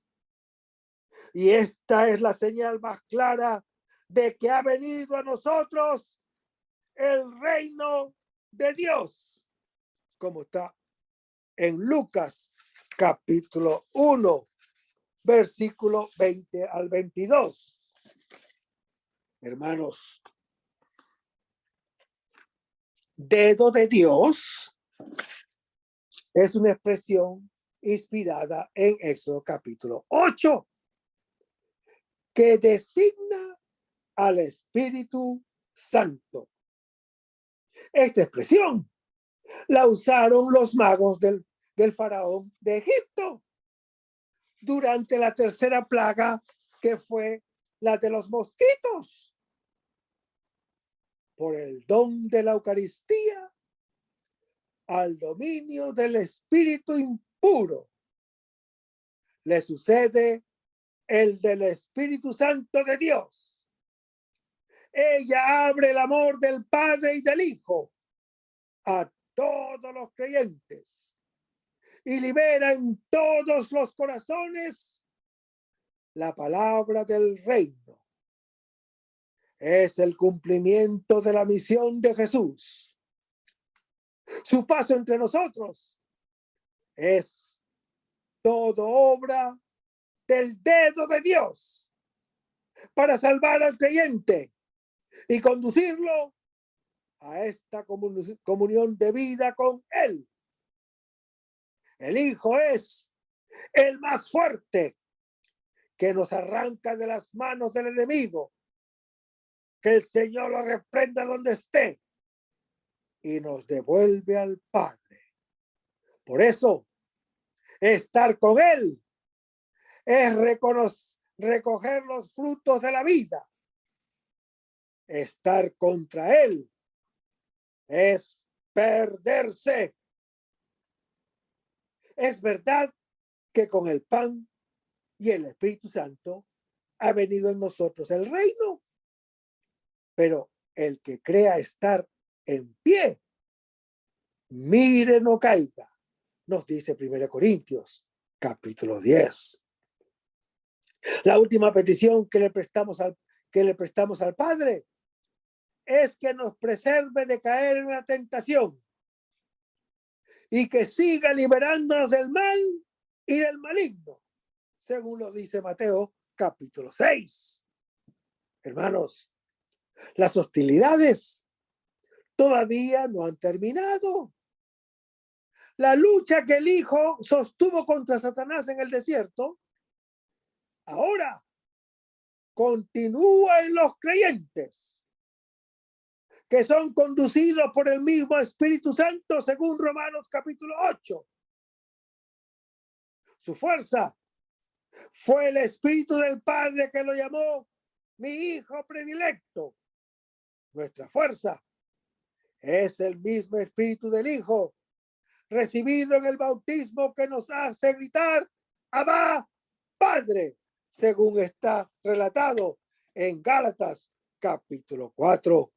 [SPEAKER 3] Y esta es la señal más clara de que ha venido a nosotros el reino de Dios, como está en Lucas capítulo 1, versículo 20 al 22. Hermanos, dedo de Dios es una expresión inspirada en Éxodo capítulo 8, que designa al Espíritu Santo. Esta expresión la usaron los magos del faraón de Egipto durante la tercera plaga, que fue la de los mosquitos. Por el don de la Eucaristía, al dominio del espíritu impuro le sucede el del Espíritu Santo de Dios. Ella abre el amor del Padre y del Hijo a todos los creyentes y libera en todos los corazones la palabra del reino. Es el cumplimiento de la misión de Jesús. Su paso entre nosotros es todo obra del dedo de Dios para salvar al creyente y conducirlo a esta comunión de vida con Él. El Hijo es el más fuerte que nos arranca de las manos del enemigo. Que el Señor lo reprenda donde esté y nos devuelve al Padre. Por eso, estar con Él es recoger los frutos de la vida. Estar contra Él es perderse. Es verdad que con el pan y el Espíritu Santo ha venido en nosotros el reino, pero el que crea estar en pie, mire no caiga, nos dice 1 Corintios capítulo 10. La última petición que le prestamos al Padre es que nos preserve de caer en la tentación y que siga liberándonos del mal y del maligno, según lo dice Mateo capítulo 6. Hermanos, las hostilidades todavía no han terminado. La lucha que el Hijo sostuvo contra Satanás en el desierto ahora continúa en los creyentes, que son conducidos por el mismo Espíritu Santo, según Romanos capítulo 8. Su fuerza fue el Espíritu del Padre que lo llamó mi Hijo predilecto. Nuestra fuerza es el mismo Espíritu del Hijo, recibido en el bautismo, que nos hace gritar Abba, Padre, según está relatado en Gálatas capítulo 4.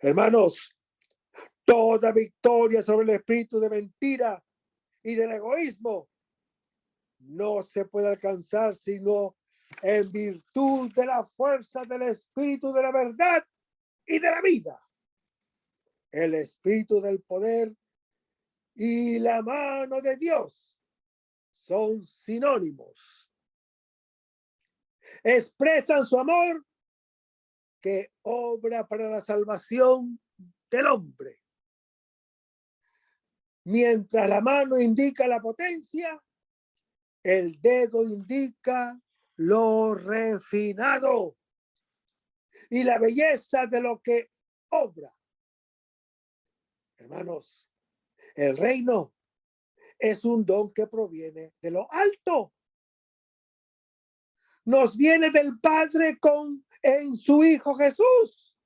[SPEAKER 3] Hermanos, toda victoria sobre el espíritu de mentira y del egoísmo no se puede alcanzar sino en virtud de la fuerza del espíritu de la verdad y de la vida. El espíritu del poder y la mano de Dios son sinónimos. Expresan su amor que obra para la salvación del hombre. Mientras la mano indica la potencia, el dedo indica lo refinado y la belleza de lo que obra. Hermanos, el reino es un don que proviene de lo alto. Nos viene del Padre en su Hijo Jesús.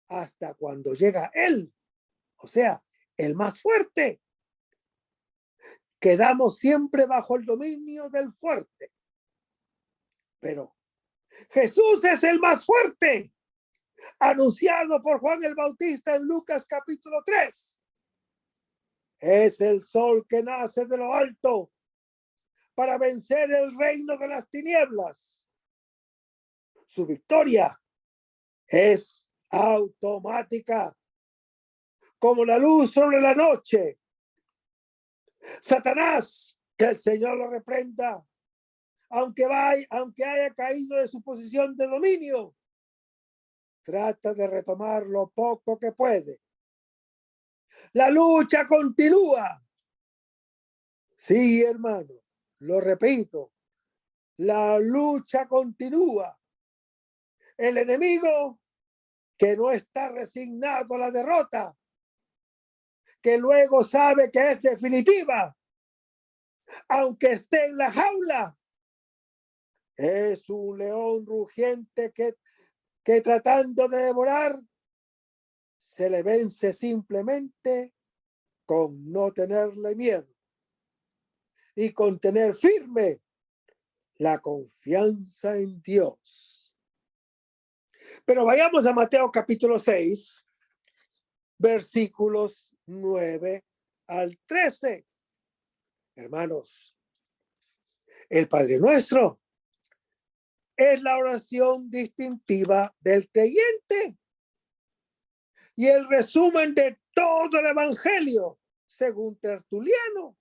[SPEAKER 3] Hasta cuando llega Él, o sea, el más fuerte. Quedamos siempre bajo el dominio del fuerte. Pero Jesús es el más fuerte, anunciado por Juan el Bautista en Lucas capítulo 3. Es el sol que nace de lo alto para vencer el reino de las tinieblas. Su victoria es automática, como la luz sobre la noche. Satanás, que el Señor lo reprenda, aunque haya caído de su posición de dominio, trata de retomar lo poco que puede. La lucha continúa. Sí, hermano, lo repito, la lucha continúa. El enemigo, que no está resignado a la derrota, que luego sabe que es definitiva, aunque esté en la jaula, es un león rugiente que tratando de devorar, se le vence simplemente con no tenerle miedo y con tener firme la confianza en Dios. Pero vayamos a Mateo capítulo 6, versículos 9 al 13. Hermanos, el Padre Nuestro es la oración distintiva del creyente y el resumen de todo el Evangelio, según Tertuliano.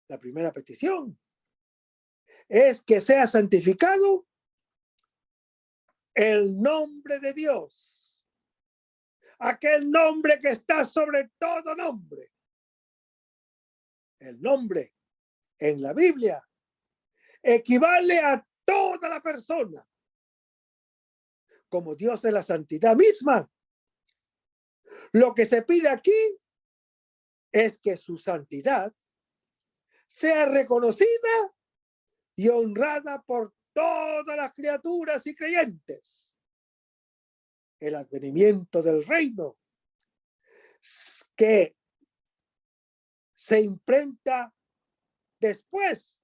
[SPEAKER 3] La primera petición es que sea santificado el nombre de Dios, aquel nombre que está sobre todo nombre. El nombre en la Biblia equivale a toda la persona. Como Dios es la santidad misma, lo que se pide aquí es que su santidad sea reconocida y honrada por todas las criaturas y creyentes. El advenimiento del reino que se imprenta después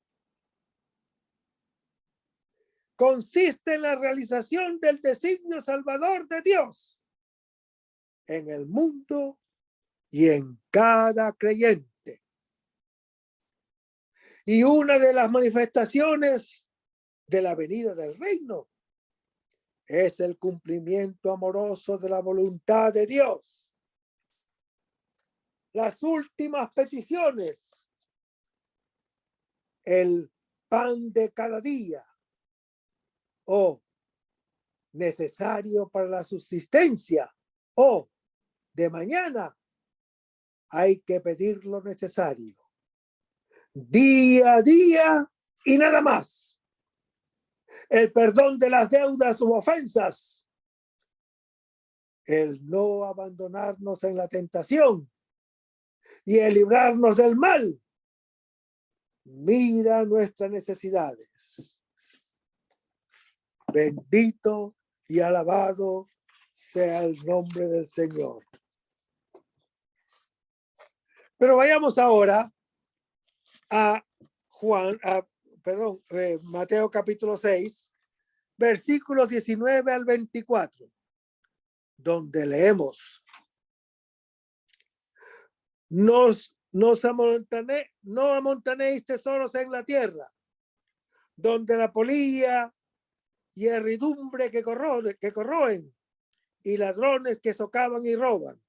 [SPEAKER 3] consiste en la realización del designio salvador de Dios en el mundo y en cada creyente. Y una de las manifestaciones de la venida del reino es el cumplimiento amoroso de la voluntad de Dios. Las últimas peticiones, el pan de cada día o necesario para la subsistencia o de mañana, hay que pedir lo necesario día a día y nada más. El perdón de las deudas u ofensas, el no abandonarnos en la tentación y el librarnos del mal. Mira nuestras necesidades. Bendito y alabado sea el nombre del Señor. Pero vayamos ahora a Mateo capítulo 6, versículos 19 al 24, donde leemos: no amontonéis tesoros en la tierra, donde la polilla y herridumbre que corroen, y ladrones que socavan y roban.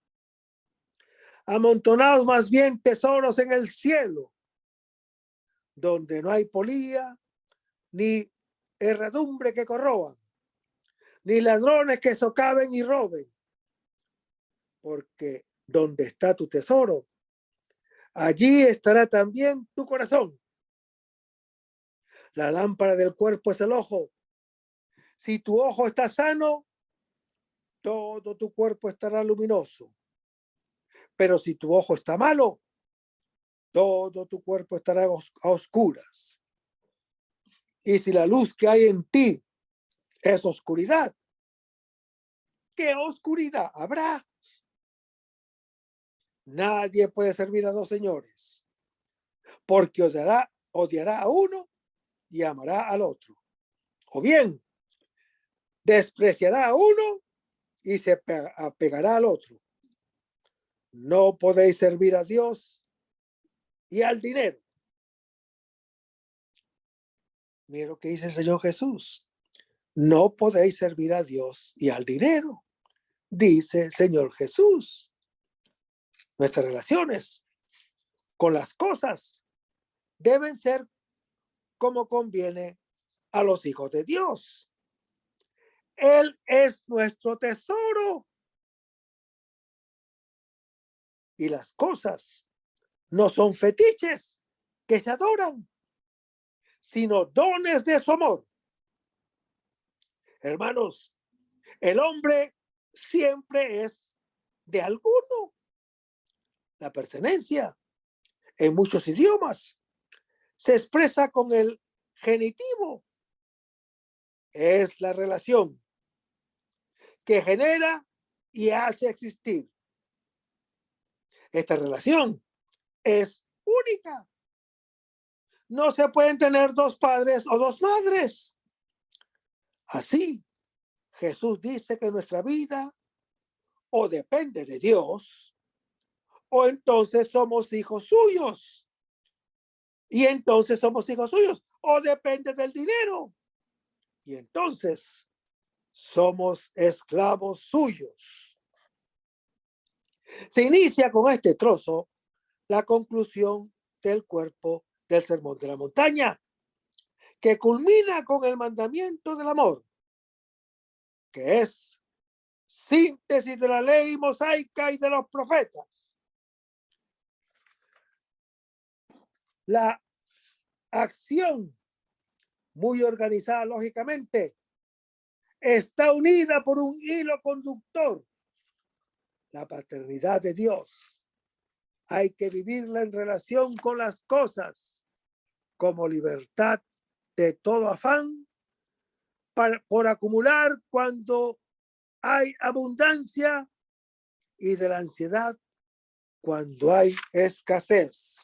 [SPEAKER 3] Amontonaos más bien tesoros en el cielo, donde no hay polilla, ni herradumbre que corroan, ni ladrones que socaven y roben. Porque donde está tu tesoro, allí estará también tu corazón. La lámpara del cuerpo es el ojo. Si tu ojo está sano, todo tu cuerpo estará luminoso. Pero si tu ojo está malo, todo tu cuerpo estará a oscuras. Y si la luz que hay en ti es oscuridad, ¿qué oscuridad habrá? Nadie puede servir a dos señores, porque odiará a uno y amará al otro. O bien, despreciará a uno y se apegará al otro. No podéis servir a Dios y al dinero. Mira lo que dice el Señor Jesús. No podéis servir a Dios y al dinero, dice el Señor Jesús. Nuestras relaciones con las cosas deben ser como conviene a los hijos de Dios. Él es nuestro tesoro. Y las cosas no son fetiches que se adoran, sino dones de su amor. Hermanos, el hombre siempre es de alguno. La pertenencia en muchos idiomas se expresa con el genitivo. Es la relación que genera y hace existir. Esta relación es única. No se pueden tener dos padres o dos madres. Así, Jesús dice que nuestra vida o depende de Dios, o entonces somos hijos suyos. Y entonces somos hijos suyos, o depende del dinero. Y entonces somos esclavos suyos. Se inicia con este trozo la conclusión del cuerpo del Sermón de la Montaña, que culmina con el mandamiento del amor, que es síntesis de la ley mosaica y de los profetas. La acción, muy organizada lógicamente, está unida por un hilo conductor, la paternidad de Dios. Hay que vivirla en relación con las cosas como libertad de todo afán por acumular cuando hay abundancia y de la ansiedad cuando hay escasez.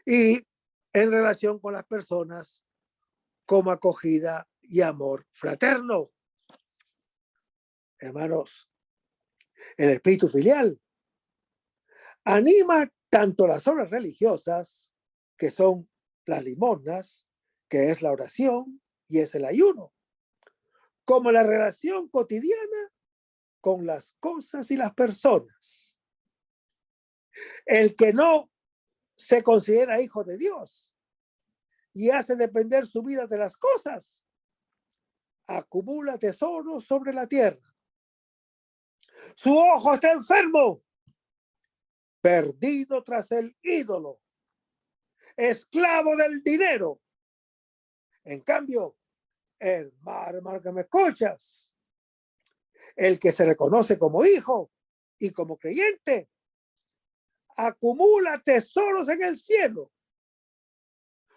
[SPEAKER 3] Y en relación con las personas como acogida y amor fraterno. Hermanos, el espíritu filial anima tanto las obras religiosas, que son las limosnas, que es la oración y es el ayuno, como la relación cotidiana con las cosas y las personas. El que no se considera hijo de Dios y hace depender su vida de las cosas, acumula tesoros sobre la tierra. Su ojo está enfermo, perdido tras el ídolo, esclavo del dinero. En cambio, hermano que me escuchas, el que se reconoce como hijo y como creyente, acumula tesoros en el cielo.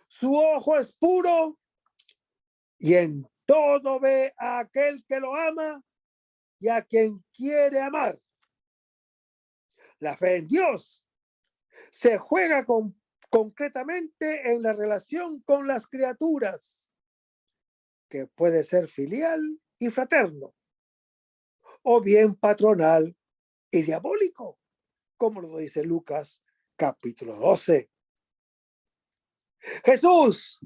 [SPEAKER 3] Su ojo es puro y en todo ve a aquel que lo ama y a quien quiere amar. La fe en Dios se juega concretamente en la relación con las criaturas, que puede ser filial y fraterno, o bien patronal y diabólico, como lo dice Lucas capítulo 12. Jesús,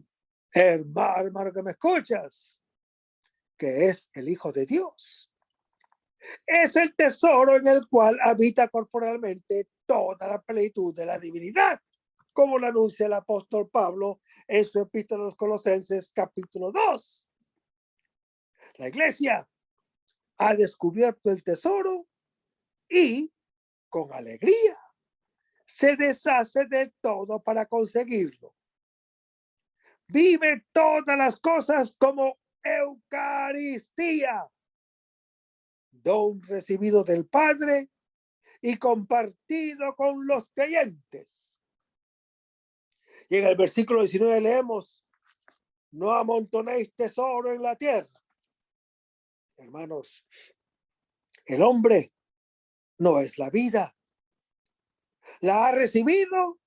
[SPEAKER 3] hermano que me escuchas, que es el Hijo de Dios, es el tesoro en el cual habita corporalmente toda la plenitud de la divinidad, como lo anuncia el apóstol Pablo en su epístola a los Colosenses capítulo 2. La iglesia ha descubierto el tesoro y con alegría se deshace de todo para conseguirlo. Vive todas las cosas como Eucaristía, don recibido del Padre y compartido con los creyentes. Y en el versículo 19 leemos: no amontonéis tesoro en la tierra. Hermanos, el hombre no es la vida. La ha recibido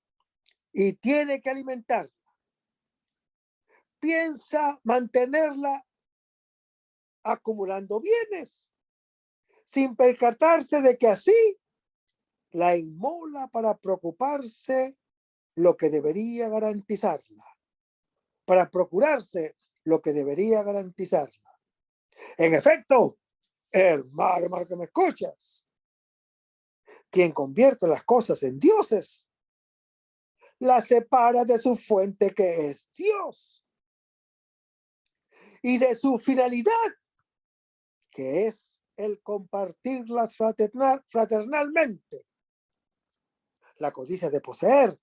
[SPEAKER 3] y tiene que alimentarla. Piensa mantenerla acumulando bienes, sin percatarse de que así la inmola para preocuparse lo que debería garantizarla, para procurarse lo que debería garantizarla. En efecto, hermano que me escuchas, quien convierte las cosas en dioses, las separa de su fuente, que es Dios, y de su finalidad, que es el compartirlas fraternalmente. La codicia de poseer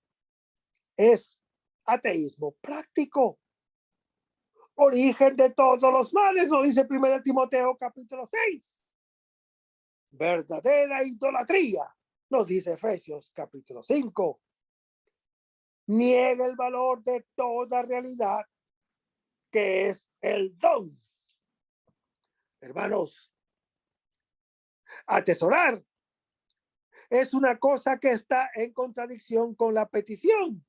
[SPEAKER 3] es ateísmo práctico, origen de todos los males, lo dice 1 Timoteo capítulo 6. Verdadera idolatría, nos dice Efesios capítulo 5. Niega el valor de toda realidad, que es el don. Hermanos, atesorar es una cosa que está en contradicción con la petición.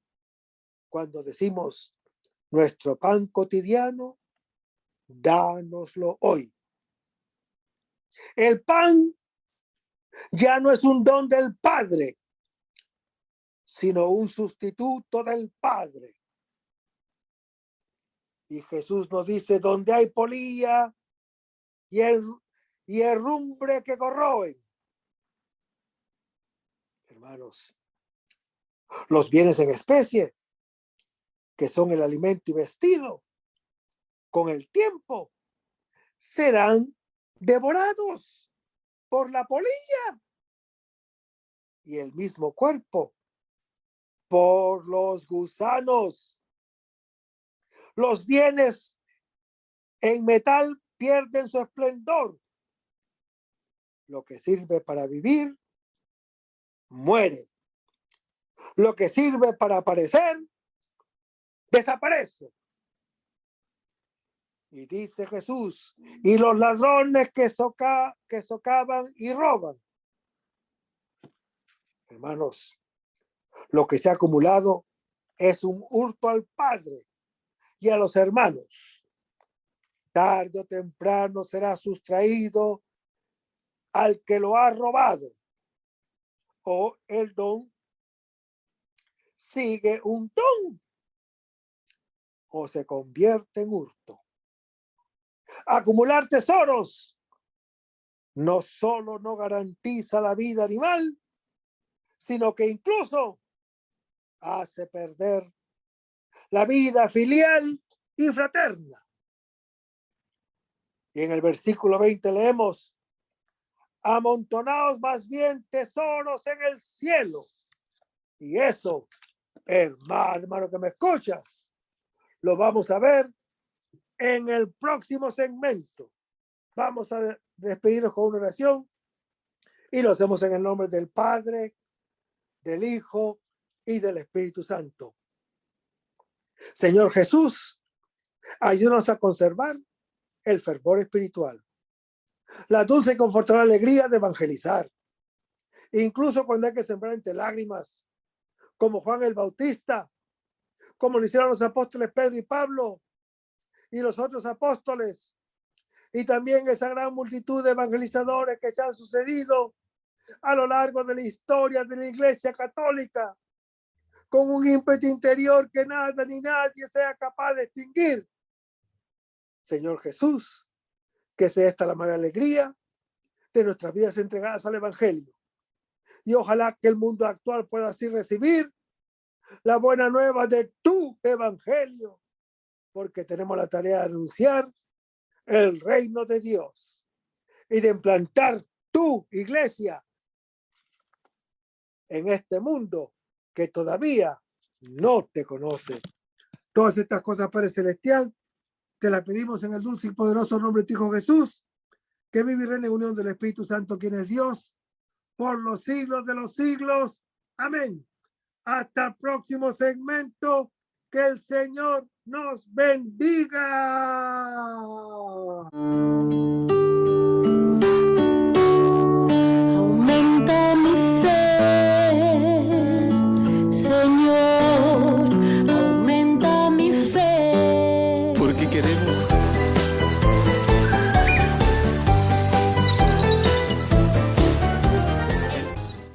[SPEAKER 3] Cuando decimos: nuestro pan cotidiano, dánoslo hoy. El pan ya no es un don del Padre, sino un sustituto del Padre. Y Jesús nos dice, donde hay polilla y herrumbre que corroen. Hermanos, los bienes en especie, que son el alimento y vestido, con el tiempo serán devorados por la polilla, y el mismo cuerpo por los gusanos. Los bienes en metal pierden su esplendor. Lo que sirve para vivir muere. Lo que sirve para aparecer desaparece. Y dice Jesús, y los ladrones que socavan y roban. Hermanos, lo que se ha acumulado es un hurto al Padre y a los hermanos. Tarde o temprano será sustraído al que lo ha robado. O el don sigue un don o se convierte en hurto. Acumular tesoros no solo no garantiza la vida animal, sino que incluso hace perder la vida filial y fraterna. Y en el versículo 20 leemos, amontonaos más bien tesoros en el cielo. Y eso, hermano que me escuchas, lo vamos a ver en el próximo segmento. Vamos a despedirnos con una oración y lo hacemos en el nombre del Padre, del Hijo y del Espíritu Santo. Señor Jesús, ayúdanos a conservar el fervor espiritual, la dulce y confortadora alegría de evangelizar, incluso cuando hay que sembrar entre lágrimas, como Juan el Bautista, como lo hicieron los apóstoles Pedro y Pablo y los otros apóstoles, y también esa gran multitud de evangelizadores que se han sucedido a lo largo de la historia de la Iglesia Católica, con un ímpetu interior que nada ni nadie sea capaz de extinguir. Señor Jesús, que sea esta la mayor alegría de nuestras vidas entregadas al Evangelio. Y ojalá que el mundo actual pueda así recibir la buena nueva de tu Evangelio, porque tenemos la tarea de anunciar el reino de Dios y de implantar tu iglesia en este mundo que todavía no te conoce. Todas estas cosas, Padre Celestial, te las pedimos en el dulce y poderoso nombre de tu Hijo Jesús, que vive y reina en unión del Espíritu Santo, quien es Dios, por los siglos de los siglos. Amén. Hasta el próximo segmento. Que el Señor nos bendiga.
[SPEAKER 2] Aumenta mi fe, Señor, aumenta mi fe.
[SPEAKER 1] Porque queremos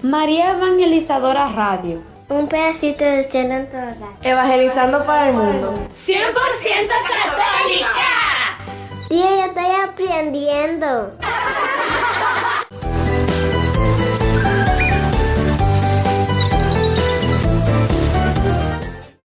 [SPEAKER 4] María Evangelizadora Radio.
[SPEAKER 5] Un pedacito de cielo en tu hogar.
[SPEAKER 4] Evangelizando para el mundo.
[SPEAKER 6] 100% católica.
[SPEAKER 5] Tía, yo estoy aprendiendo.